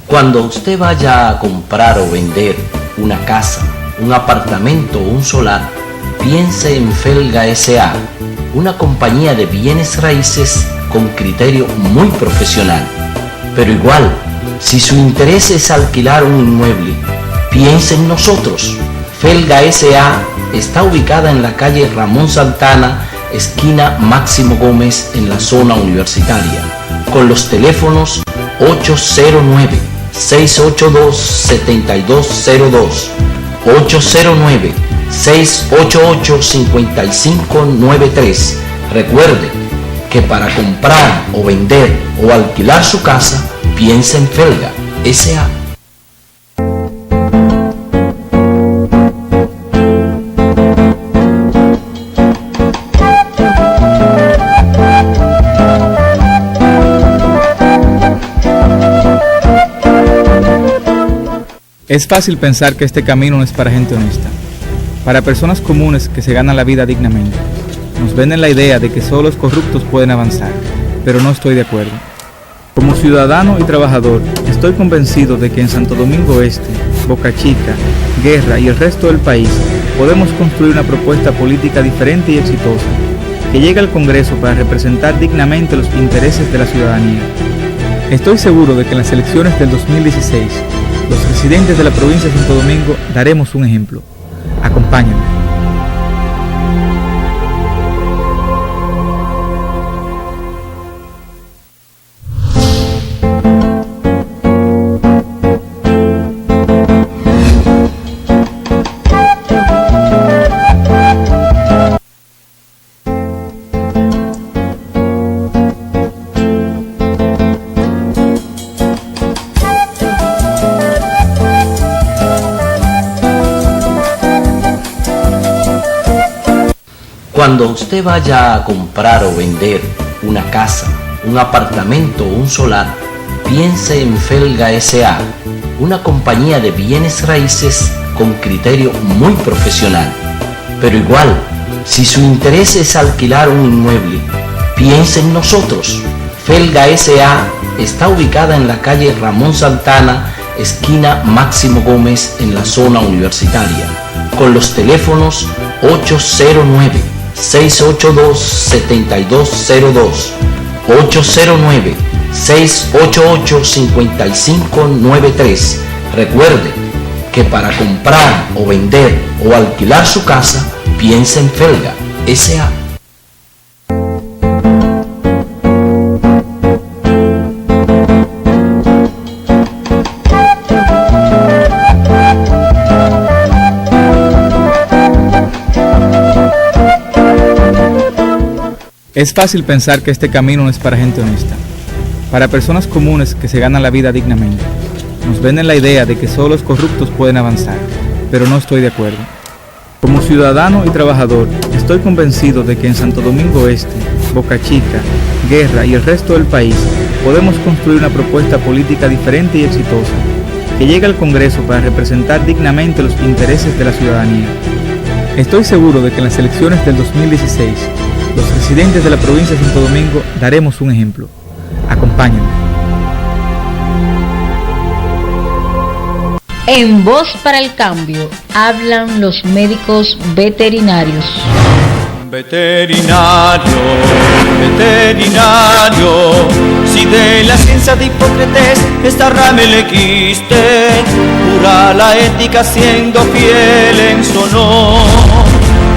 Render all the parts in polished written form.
Cuando usted vaya a comprar o vender una casa, un apartamento o un solar, piense en Felga S.A., una compañía de bienes raíces con criterio muy profesional. Pero igual, si su interés es alquilar un inmueble, piense en nosotros. Felga S.A. está ubicada en la calle Ramón Santana, esquina Máximo Gómez, en la zona universitaria, con los teléfonos 809-682-7202, 809-688-5593. Recuerde que para comprar o vender o alquilar su casa, piense en Felga S.A. Es fácil pensar que este camino no es para gente honesta, para personas comunes que se ganan la vida dignamente. Nos venden la idea de que solo los corruptos pueden avanzar, pero no estoy de acuerdo. Como ciudadano y trabajador, estoy convencido de que en Santo Domingo Este, Boca Chica, Guerra y el resto del país podemos construir una propuesta política diferente y exitosa, que llegue al Congreso para representar dignamente los intereses de la ciudadanía. Estoy seguro de que en las elecciones del 2016, los residentes de la provincia de Santo Domingo daremos un ejemplo. Acompáñenme. Cuando usted vaya a comprar o vender una casa, un apartamento o un solar, piense en Felga S.A., una compañía de bienes raíces con criterio muy profesional. Pero igual, si su interés es alquilar un inmueble, piense en nosotros. Felga S.A. está ubicada en la calle Ramón Santana, esquina Máximo Gómez, en la zona universitaria, con los teléfonos 809-682-7202, 809-688-5593. Recuerde que para comprar o vender o alquilar su casa, piense en Felga S.A. Es fácil pensar que este camino no es para gente honesta, para personas comunes que se ganan la vida dignamente. Nos venden la idea de que solo los corruptos pueden avanzar, pero no estoy de acuerdo. Como ciudadano y trabajador, estoy convencido de que en Santo Domingo Este, Boca Chica, Guerra y el resto del país podemos construir una propuesta política diferente y exitosa, que llegue al Congreso para representar dignamente los intereses de la ciudadanía. Estoy seguro de que en las elecciones del 2016, los residentes de la provincia de Santo Domingo daremos un ejemplo. Acompáñenme. En Voz para el Cambio hablan los médicos veterinarios. Veterinario, veterinario, si de la ciencia de Hipócrates esta rama elegiste, pura la ética siendo fiel en su honor,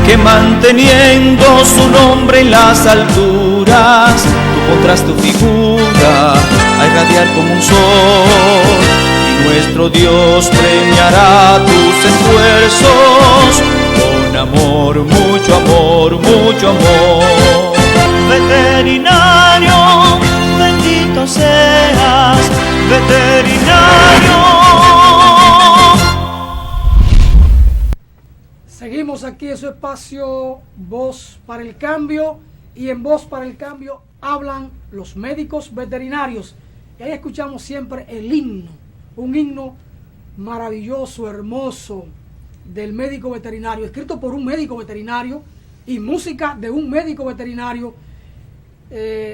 que manteniendo su nombre en las alturas, tú pondrás tu figura a irradiar como un sol, y nuestro Dios premiará tus esfuerzos con amor, mucho amor, mucho amor. Veterinario, bendito seas, veterinario. Seguimos aquí en su espacio Voz para el Cambio, y en Voz para el Cambio hablan los médicos veterinarios. Y ahí escuchamos siempre el himno, un himno maravilloso, hermoso, del médico veterinario, escrito por un médico veterinario y música de un médico veterinario.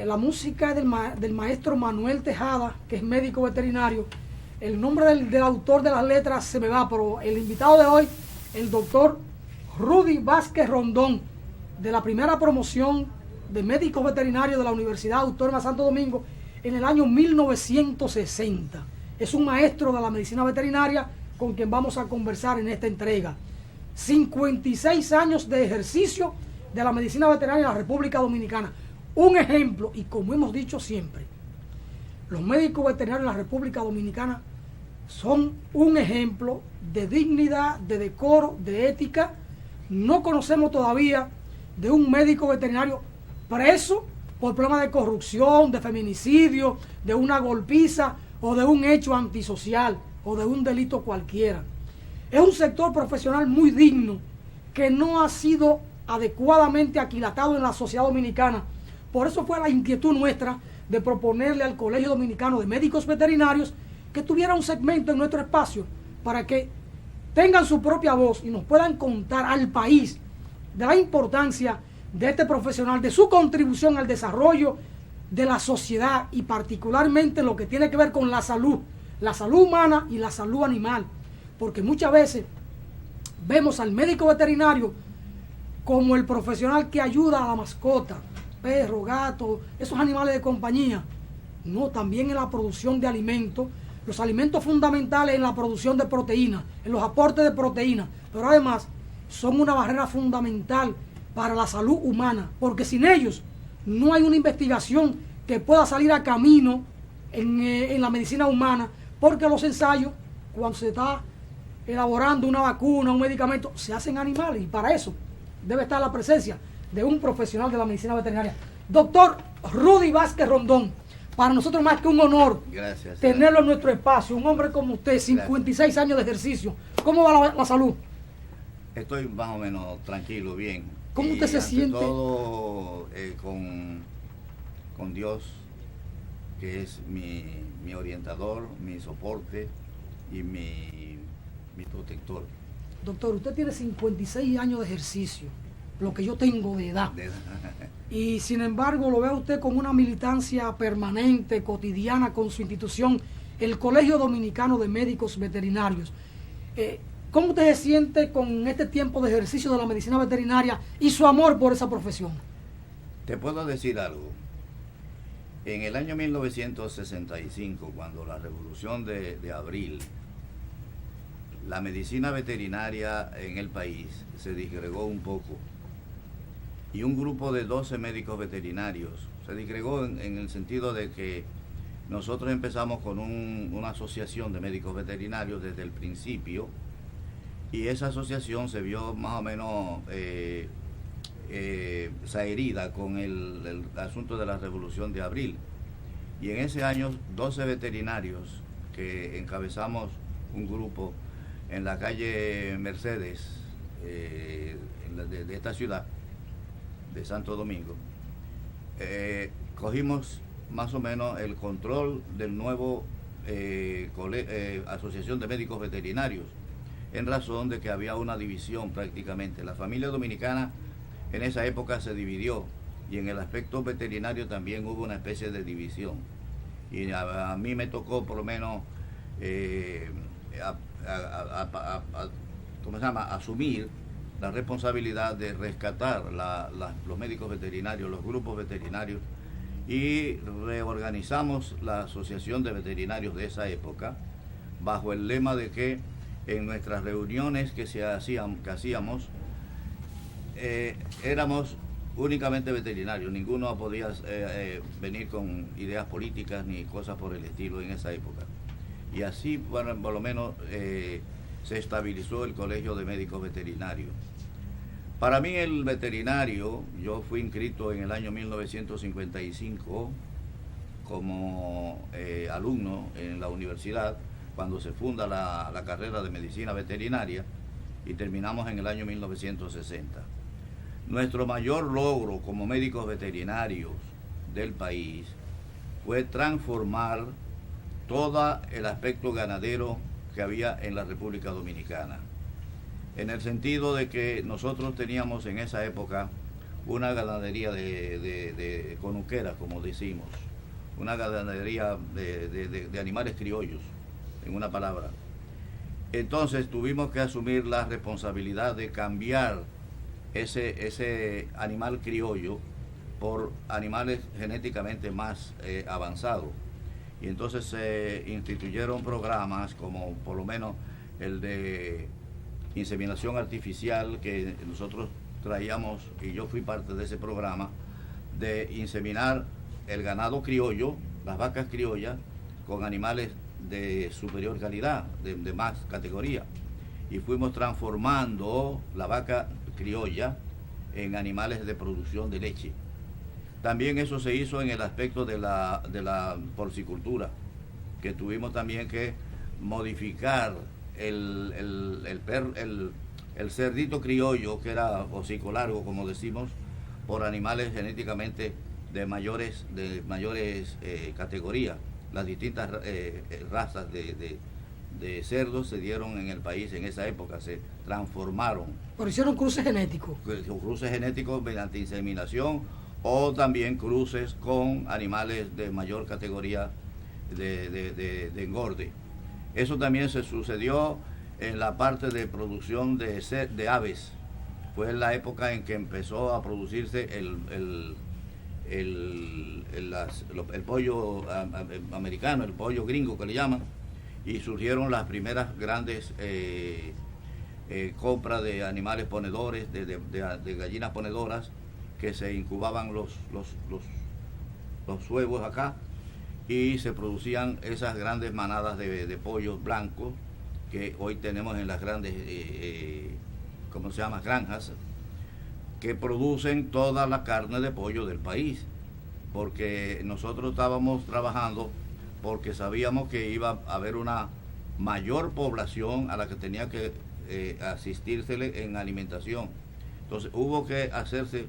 La música del maestro Manuel Tejada, que es médico veterinario, el nombre del autor de las letras se me va, pero el invitado de hoy, el doctor Rudy Vázquez Rondón, de la primera promoción de médicos veterinarios de la Universidad Autónoma de Santo Domingo en el año 1960. Es un maestro de la medicina veterinaria con quien vamos a conversar en esta entrega. 56 años de ejercicio de la medicina veterinaria en la República Dominicana. Un ejemplo, y como hemos dicho siempre, los médicos veterinarios en la República Dominicana son un ejemplo de dignidad, de decoro, de ética. No conocemos todavía de un médico veterinario preso por problemas de corrupción, de feminicidio, de una golpiza o de un hecho antisocial o de un delito cualquiera. Es un sector profesional muy digno que no ha sido adecuadamente aquilatado en la sociedad dominicana. Por eso fue la inquietud nuestra de proponerle al Colegio Dominicano de Médicos Veterinarios que tuviera un segmento en nuestro espacio para que tengan su propia voz y nos puedan contar al país de la importancia de este profesional, de su contribución al desarrollo de la sociedad y particularmente lo que tiene que ver con la salud humana y la salud animal, porque muchas veces vemos al médico veterinario como el profesional que ayuda a la mascota, perro, gato, esos animales de compañía. No, también en la producción de alimentos, los alimentos fundamentales en la producción de proteínas, en los aportes de proteínas, pero además son una barrera fundamental para la salud humana, porque sin ellos no hay una investigación que pueda salir a camino en la medicina humana, porque los ensayos, cuando se está elaborando una vacuna, un medicamento, se hacen animales, y para eso debe estar la presencia de un profesional de la medicina veterinaria. Doctor Rudy Vázquez Rondón, para nosotros más que un honor tenerlo en nuestro espacio, un hombre como usted, 56 años de ejercicio. ¿Cómo va la salud? Estoy más o menos tranquilo, bien. ¿Cómo usted se siente? Todo con Dios, que es mi orientador, mi soporte y mi protector. Doctor, usted tiene 56 años de ejercicio, lo que yo tengo de edad. Y sin embargo lo ve usted con una militancia permanente, cotidiana con su institución, el Colegio Dominicano de Médicos Veterinarios. ¿Cómo usted se siente con este tiempo de ejercicio de la medicina veterinaria y su amor por esa profesión? Te puedo decir algo. En el año 1965, cuando la Revolución de Abril, la medicina veterinaria en el país se disgregó un poco y un grupo de 12 médicos veterinarios se disgregó en el sentido de que nosotros empezamos con una asociación de médicos veterinarios desde el principio, y esa asociación se vio más o menos herida con el asunto de la Revolución de Abril. Y en ese año 12 veterinarios que encabezamos un grupo en la calle Mercedes de esta ciudad de Santo Domingo, cogimos más o menos el control del nuevo Asociación de Médicos Veterinarios, en razón de que había una división prácticamente. La familia dominicana en esa época se dividió, y en el aspecto veterinario también hubo una especie de división. Y a mí me tocó por lo menos asumir la responsabilidad de rescatar los médicos veterinarios, los grupos veterinarios, y reorganizamos la Asociación de Veterinarios de esa época bajo el lema de que en nuestras reuniones que hacíamos éramos únicamente veterinarios, ninguno podía venir con ideas políticas ni cosas por el estilo en esa época. Y así, bueno, por lo menos se estabilizó el Colegio de Médicos Veterinarios. Para mí el veterinario, yo fui inscrito en el año 1955 como alumno en la universidad, cuando se funda la carrera de medicina veterinaria, y terminamos en el año 1960. Nuestro mayor logro como médicos veterinarios del país fue transformar todo el aspecto ganadero que había en la República Dominicana, en el sentido de que nosotros teníamos en esa época una ganadería de conuqueras, como decimos, una ganadería de animales criollos, en una palabra. Entonces tuvimos que asumir la responsabilidad de cambiar ese animal criollo por animales genéticamente más avanzados. Y entonces se instituyeron programas como por lo menos el de inseminación artificial, que nosotros traíamos, y yo fui parte de ese programa, de inseminar el ganado criollo, las vacas criollas, con animales de superior calidad, de más categoría. Y fuimos transformando la vaca criolla en animales de producción de leche. También eso se hizo en el aspecto de la porcicultura, que tuvimos también que modificar el cerdito criollo, que era hocico largo, como decimos, por animales genéticamente de mayores categorías. Las distintas razas de cerdos se dieron en el país en esa época, se transformaron. Pero hicieron cruces genéticos. Cruces genéticos mediante inseminación, o también cruces con animales de mayor categoría de engorde. Eso también se sucedió en la parte de producción de aves. Fue en la época en que empezó a producirse el pollo americano, el pollo gringo que le llaman, y surgieron las primeras grandes compras de animales ponedores, de gallinas ponedoras, que se incubaban los huevos acá, y se producían esas grandes manadas de pollos blancos que hoy tenemos en las grandes ¿cómo se llama? Granjas, que producen toda la carne de pollo del país, porque nosotros estábamos trabajando porque sabíamos que iba a haber una mayor población a la que tenía que asistírsele en alimentación. Entonces hubo que hacerse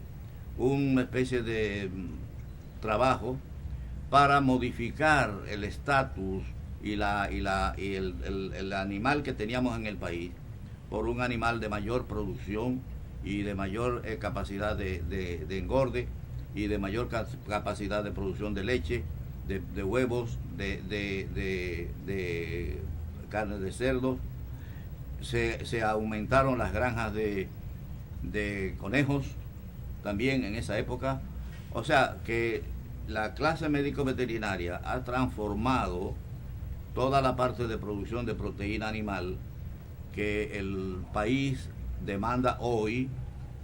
una especie de trabajo para modificar el estatus y el animal que teníamos en el país por un animal de mayor producción y de mayor capacidad de engorde, y de mayor capacidad de producción de leche, de huevos, de carne de cerdo. Se aumentaron las granjas de conejos también en esa época. O sea que la clase médico-veterinaria ha transformado toda la parte de producción de proteína animal que el país demanda hoy,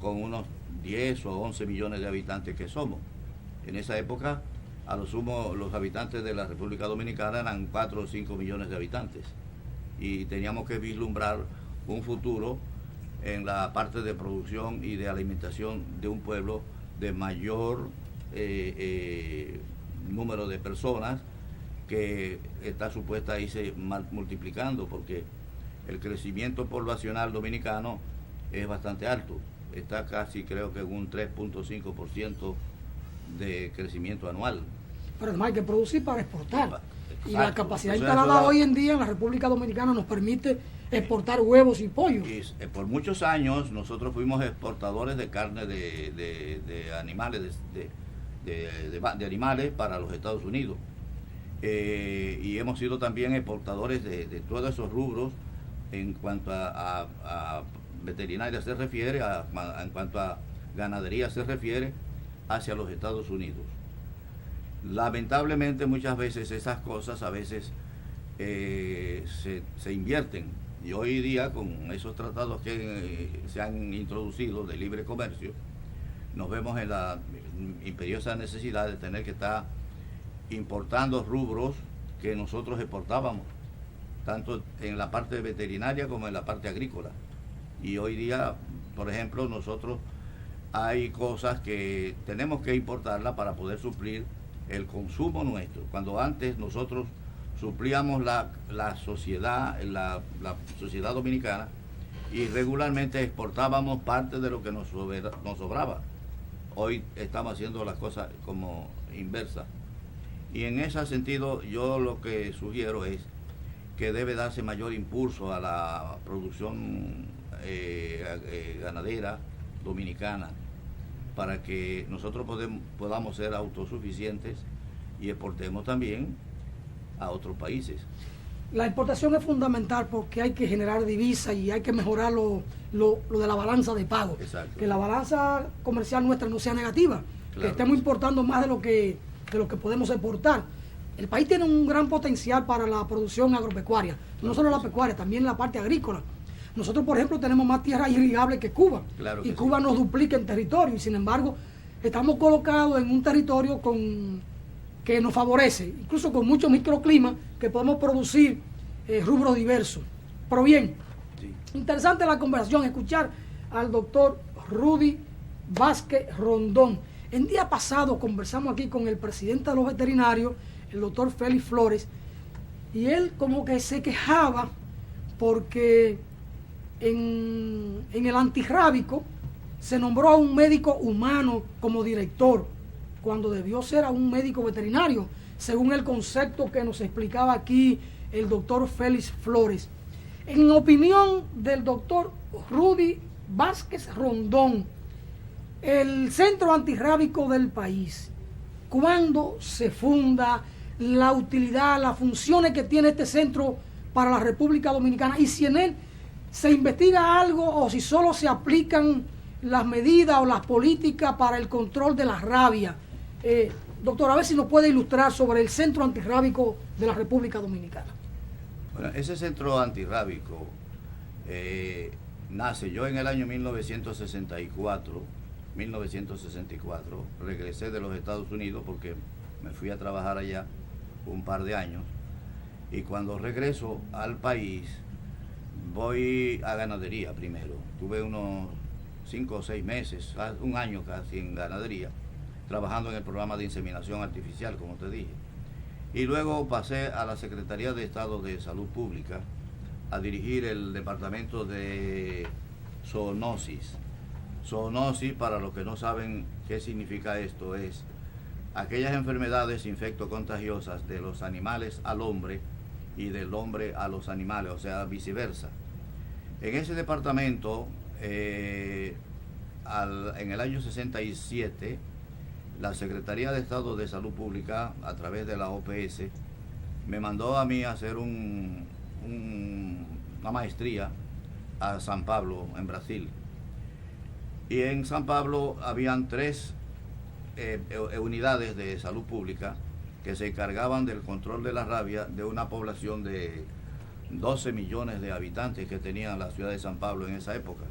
con unos 10 o 11 millones de habitantes que somos. En esa época, a lo sumo, los habitantes de la República Dominicana eran 4 o 5 millones de habitantes, y teníamos que vislumbrar un futuro en la parte de producción y de alimentación de un pueblo de mayor número de personas, que está supuesta a irse multiplicando, porque el crecimiento poblacional dominicano es bastante alto. Está casi, creo que en un 3.5% de crecimiento anual. Pero además hay que producir para exportar. Y Exacto. la capacidad instalada hoy en día en la República Dominicana nos permite exportar huevos y pollo. Y por muchos años nosotros fuimos exportadores de carne de animales, de animales para los Estados Unidos. Y hemos sido también exportadores de todos esos rubros en cuanto a veterinaria se refiere, en cuanto a ganadería se refiere, hacia los Estados Unidos. Lamentablemente muchas veces esas cosas a veces se invierten, y hoy día con esos tratados que se han introducido de libre comercio, nos vemos en la imperiosa necesidad de tener que estar importando rubros que nosotros exportábamos, tanto en la parte veterinaria como en la parte agrícola. Y hoy día, por ejemplo, nosotros hay cosas que tenemos que importarlas para poder suplir el consumo nuestro. Cuando antes nosotros suplíamos la sociedad dominicana, y regularmente exportábamos parte de lo que nos sobraba. Hoy estamos haciendo las cosas como inversas. Y en ese sentido yo lo que sugiero es que debe darse mayor impulso a la producción ganadera dominicana, para que nosotros podamos ser autosuficientes y exportemos también a otros países. La exportación es fundamental porque hay que generar divisas y hay que mejorar lo de la balanza de pago. Exacto. Que la balanza comercial nuestra no sea negativa, Claro. que estemos importando más de lo que podemos exportar. El país tiene un gran potencial para la producción agropecuaria, no solo la pecuaria, también la parte agrícola. Nosotros, por ejemplo, tenemos más tierra irrigable que Cuba, Claro y que Cuba sí. nos duplica en territorio, y sin embargo, estamos colocados en un territorio que nos favorece, incluso con muchos microclimas que podemos producir rubros diversos. Pero bien, Sí. interesante la conversación, escuchar al doctor Rudy Vázquez Rondón. El día pasado conversamos aquí con el presidente de los veterinarios, el doctor Félix Flores, y él como que se quejaba porque en el antirrábico se nombró a un médico humano como director, cuando debió ser a un médico veterinario, según el concepto que nos explicaba aquí el doctor Félix Flores. En opinión del doctor Rudy Vázquez Rondón, el centro antirrábico del país, ¿cuándo se funda? La utilidad, las funciones que tiene este centro para la República Dominicana, y si en él se investiga algo o si solo se aplican las medidas o las políticas para el control de la rabia. Doctor, a ver si nos puede ilustrar sobre el centro antirrábico de la República Dominicana. Bueno, ese centro antirrábico nace yo en el año 1964, regresé de los Estados Unidos porque me fui a trabajar allá un par de años, y cuando regreso al país voy a ganadería primero. Tuve unos 5 o 6 meses, un año casi en ganadería, trabajando en el programa de inseminación artificial, como te dije. Y luego pasé a la Secretaría de Estado de Salud Pública a dirigir el departamento de zoonosis. Zoonosis, para los que no saben qué significa esto, es aquellas enfermedades infectocontagiosas de los animales al hombre y del hombre a los animales, o sea, viceversa. En ese departamento, en el año 67, la Secretaría de Estado de Salud Pública, a través de la OPS, me mandó a mí a hacer una maestría a San Pablo, en Brasil. Y en San Pablo habían 3 unidades de salud pública que se encargaban del control de la rabia de una población de 12 millones de habitantes que tenía la ciudad de San Pablo en esa época.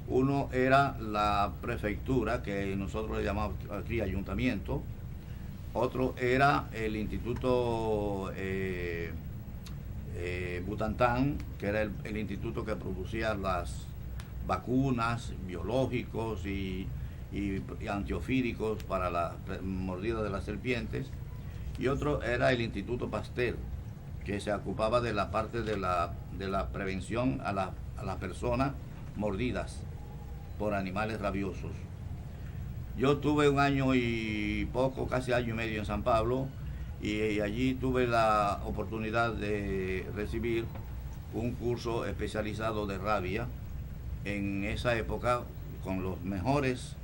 Uno era la prefectura, que nosotros le llamamos aquí ayuntamiento. Otro era el Instituto Butantan, que era el instituto que producía las vacunas, biológicos y antiofídicos para la mordida de las serpientes. Y otro era el Instituto Pasteur, que se ocupaba de la parte de la prevención a las personas mordidas por animales rabiosos. Yo tuve un año y poco, casi año y medio en San Pablo, y allí tuve la oportunidad de recibir un curso especializado de rabia en esa época con los mejores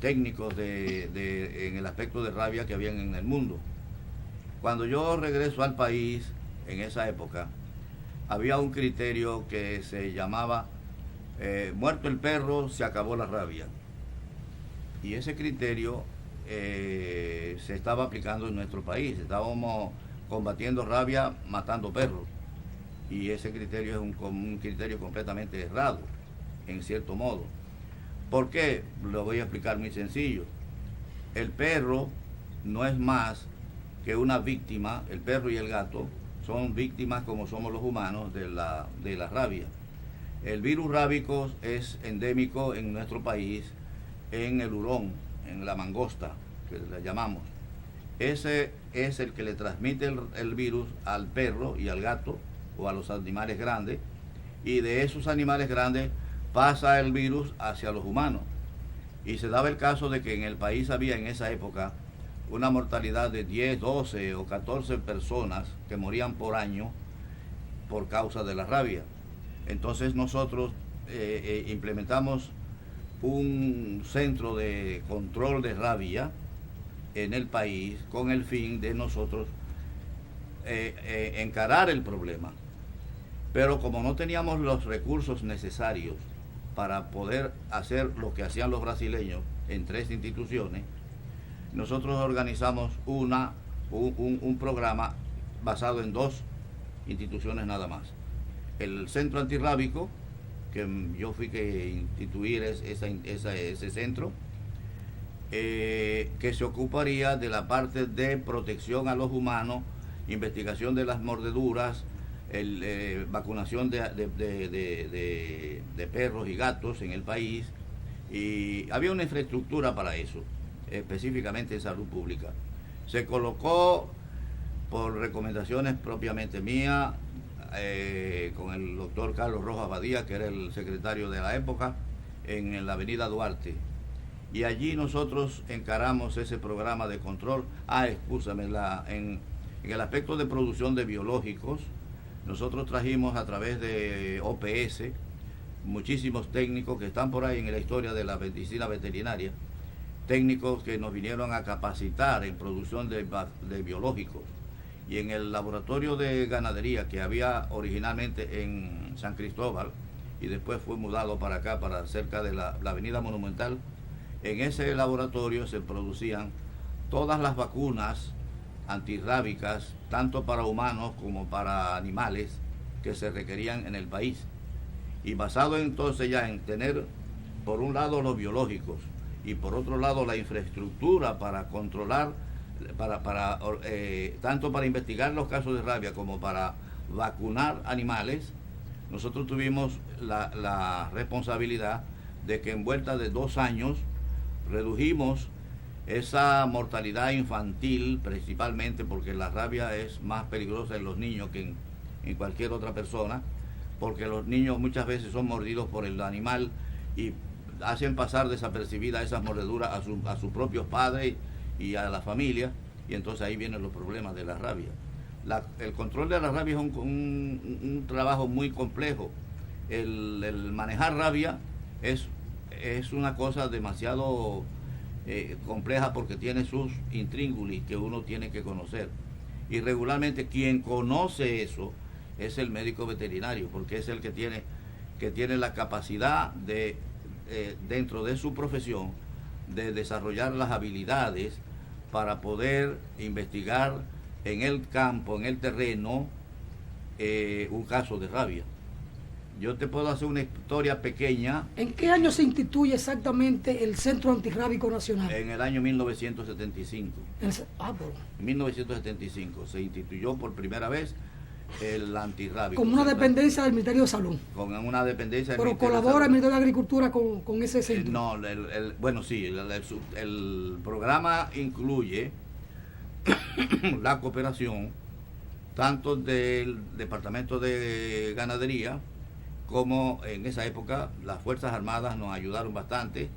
técnicos en el aspecto de rabia que habían en el mundo. Cuando yo regreso al país, en esa época, había un criterio que se llamaba muerto el perro, se acabó la rabia. Y ese criterio se estaba aplicando en nuestro país. Estábamos combatiendo rabia matando perros. Y ese criterio es un criterio completamente errado, en cierto modo. ¿Por qué? Lo voy a explicar muy sencillo. El perro no es más que una víctima. El perro y el gato son víctimas, como somos los humanos, de la rabia. El virus rábico es endémico en nuestro país, en el hurón, en la mangosta, que le llamamos. Ese es el que le transmite el virus al perro y al gato, o a los animales grandes, y de esos animales grandes pasa el virus hacia los humanos. Y se daba el caso de que en el país había en esa época una mortalidad de 10, 12 o 14 personas que morían por año por causa de la rabia. Entonces nosotros implementamos un centro de control de rabia en el país con el fin de nosotros encarar el problema. Pero como no teníamos los recursos necesarios para poder hacer lo que hacían los brasileños en 3 instituciones, nosotros organizamos un programa basado en 2 instituciones nada más. El Centro Antirrábico, que yo fui que instituir ese centro, que se ocuparía de la parte de protección a los humanos, investigación de las mordeduras, vacunación de perros y gatos en el país, y había una infraestructura para eso, específicamente en salud pública. Se colocó por recomendaciones propiamente mías, con el doctor Carlos Rojas Badía, que era el secretario de la época, en la avenida Duarte. Y allí nosotros encaramos ese programa de control. En el aspecto de producción de biológicos, nosotros trajimos a través de OPS muchísimos técnicos que están por ahí en la historia de la medicina veterinaria, técnicos que nos vinieron a capacitar en producción de biológicos. Y en el laboratorio de ganadería que había originalmente en San Cristóbal y después fue mudado para acá, para cerca de la avenida Monumental, en ese laboratorio se producían todas las vacunas antirrábicas, tanto para humanos como para animales, que se requerían en el país. Y basado entonces ya en tener, por un lado, los biológicos y por otro lado la infraestructura para controlar, tanto para investigar los casos de rabia como para vacunar animales, nosotros tuvimos la responsabilidad de que en vuelta de 2 años redujimos esa mortalidad infantil, principalmente porque la rabia es más peligrosa en los niños que en cualquier otra persona, porque los niños muchas veces son mordidos por el animal y hacen pasar desapercibidas esas mordeduras a sus propios padres y a la familia, y entonces ahí vienen los problemas de la rabia. El control de la rabia es un trabajo muy complejo. El manejar rabia es una cosa demasiado compleja, porque tiene sus intríngulis que uno tiene que conocer. Y regularmente quien conoce eso es el médico veterinario, porque es el que tiene la capacidad de, dentro de su profesión, de desarrollar las habilidades para poder investigar en el campo, en el terreno, un caso de rabia. Yo te puedo hacer una historia pequeña. ¿En qué año se instituye exactamente el Centro Antirrábico Nacional? En el año 1975. Bueno. En 1975 se instituyó por primera vez el antirrábico. Como una dependencia del Ministerio de Salud. Con una dependencia del Pero Ministerio de colabora Salud. el Ministerio de Agricultura con ese centro. No, bueno, sí, el programa incluye la cooperación tanto del Departamento de Ganadería, como en esa época las Fuerzas Armadas nos ayudaron bastante.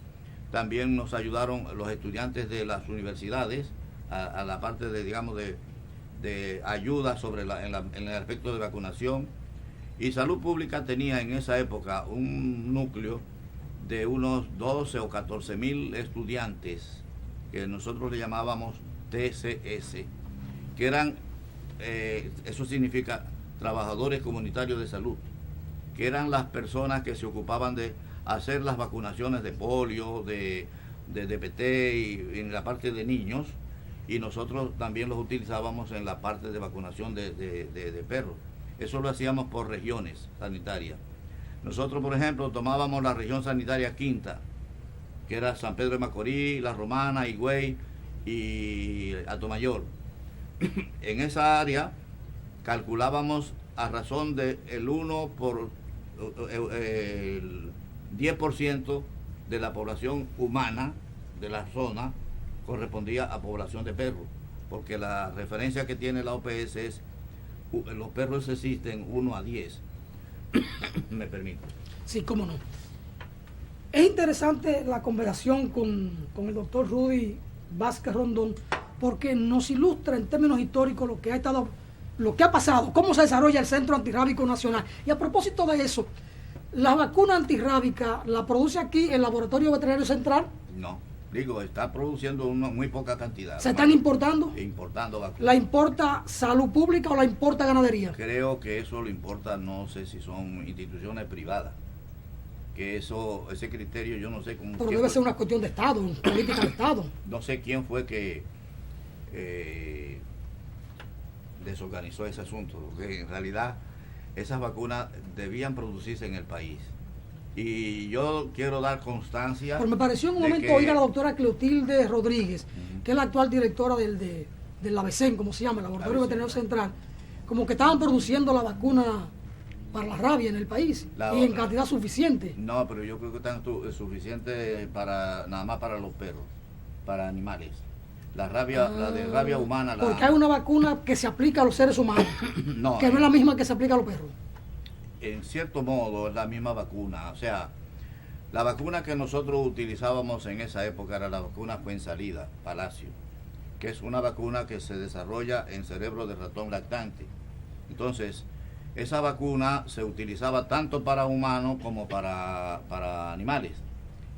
También nos ayudaron los estudiantes de las universidades a la parte de, digamos, de ayuda en el aspecto de vacunación. Y Salud Pública tenía en esa época un núcleo de unos 12 o 14 mil estudiantes, que nosotros le llamábamos TCS, que eran, eso significa Trabajadores Comunitarios de Salud, que eran las personas que se ocupaban de hacer las vacunaciones de polio, de DPT y en la parte de niños, y nosotros también los utilizábamos en la parte de vacunación de perros. Eso lo hacíamos por regiones sanitarias. Nosotros, por ejemplo, tomábamos la región sanitaria quinta, que era San Pedro de Macorís, La Romana, Higüey y Atomayor. En esa área calculábamos a razón de el 10% de la población humana de la zona correspondía a población de perros, porque la referencia que tiene la OPS es los perros existen 1 a 10. Me permito. Sí, cómo no. Es interesante la conversación con el doctor Rudy Vázquez Rondón, porque nos ilustra en términos históricos lo que ha pasado, cómo se desarrolla el Centro Antirrábico Nacional. Y a propósito de eso, la vacuna antirrábica la produce aquí el Laboratorio Veterinario Central. No. Digo, está produciendo una muy poca cantidad. ¿Se están importando? Importando vacunas. ¿La importa Salud Pública o la importa Ganadería? Creo que eso lo importa, no sé si son instituciones privadas. Que ese criterio yo no sé cómo... Pero debe ser una cuestión de Estado, política de Estado. No sé quién fue que desorganizó ese asunto, porque en realidad esas vacunas debían producirse en el país. Y yo quiero dar constancia... Pero me pareció en un momento oír a la doctora Cleotilde Rodríguez, que es la actual directora del ABCEN, como se llama, el Laboratorio Veterinario Central, como que estaban produciendo la vacuna para la rabia en el país y en cantidad suficiente. No, pero yo creo que están suficientes nada más para los perros, para animales. La rabia, la de rabia humana... Porque hay una vacuna que se aplica a los seres humanos, no, que no es la misma que se aplica a los perros. En cierto modo es la misma vacuna, o sea, la vacuna que nosotros utilizábamos en esa época era la vacuna Fuensalida, Palacio, que es una vacuna que se desarrolla en cerebro de ratón lactante. Entonces, esa vacuna se utilizaba tanto para humanos como para animales.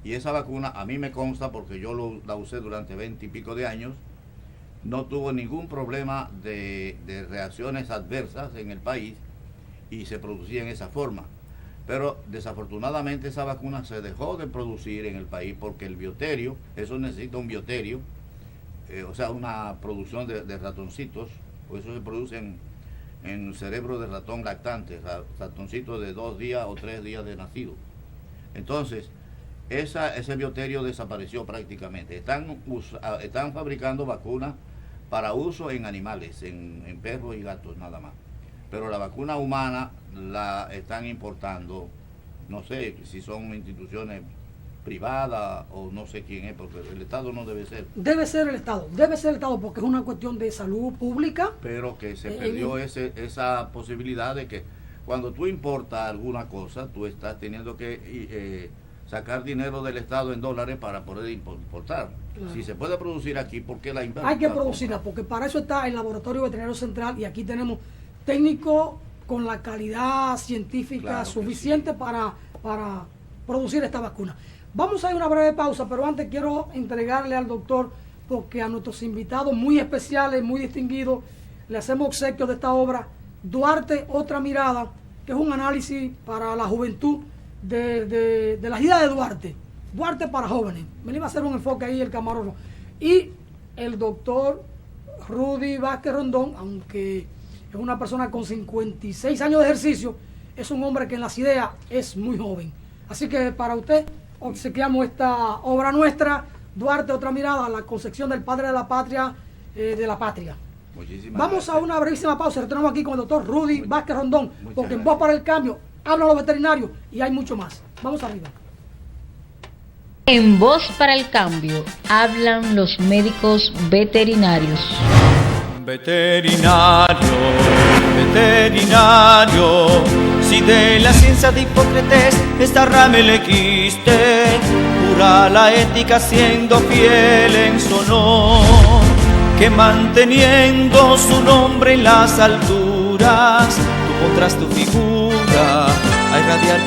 Y esa vacuna a mí me consta, porque yo la usé durante 20 y pico de años, no tuvo ningún problema de reacciones adversas en el país, y se producía en esa forma. Pero desafortunadamente esa vacuna se dejó de producir en el país porque el bioterio, eso necesita un bioterio, o sea, una producción de ratoncitos, pues eso se produce en cerebro de ratón lactante, ratoncitos de 2 días o 3 días de nacido. Entonces, ese bioterio desapareció prácticamente. Están fabricando vacunas para uso en animales, en perros y gatos nada más. Pero la vacuna humana la están importando, no sé si son instituciones privadas o no sé quién es, porque el Estado no debe ser. Debe ser el Estado porque es una cuestión de salud pública. Pero que se perdió esa posibilidad de que cuando tú importas alguna cosa, tú estás teniendo que sacar dinero del Estado en dólares para poder importar. Claro. Si se puede producir aquí, ¿por qué la importa? Hay que producirla, porque para eso está el Laboratorio Veterinario Central y aquí tenemos técnico con la calidad científica suficiente para producir esta vacuna. Vamos a ir a una breve pausa, pero antes quiero entregarle al doctor, porque a nuestros invitados muy especiales, muy distinguidos, le hacemos obsequio de esta obra, Duarte, otra mirada, que es un análisis para la juventud de las ideas de Duarte. Duarte para jóvenes. Me iba a hacer un enfoque ahí el camarógrafo. Y el doctor Rudy Vázquez Rondón, aunque es una persona con 56 años de ejercicio, es un hombre que en las ideas es muy joven. Así que para usted obsequiamos esta obra nuestra, Duarte, otra mirada, a la concepción del padre de la patria, Muchísimas Vamos gracias. a una brevísima pausa. Retornamos aquí con el doctor Rudy Vázquez Rondón, porque en Voz para el Cambio hablan los veterinarios y hay mucho más. Vamos arriba. En Voz para el Cambio hablan los médicos veterinarios. Veterinario, veterinario, si de la ciencia de Hipócrates esta rama elegiste, pura la ética siendo fiel en su honor, que manteniendo su nombre en las alturas, tú pondrás tu figura a irradiar.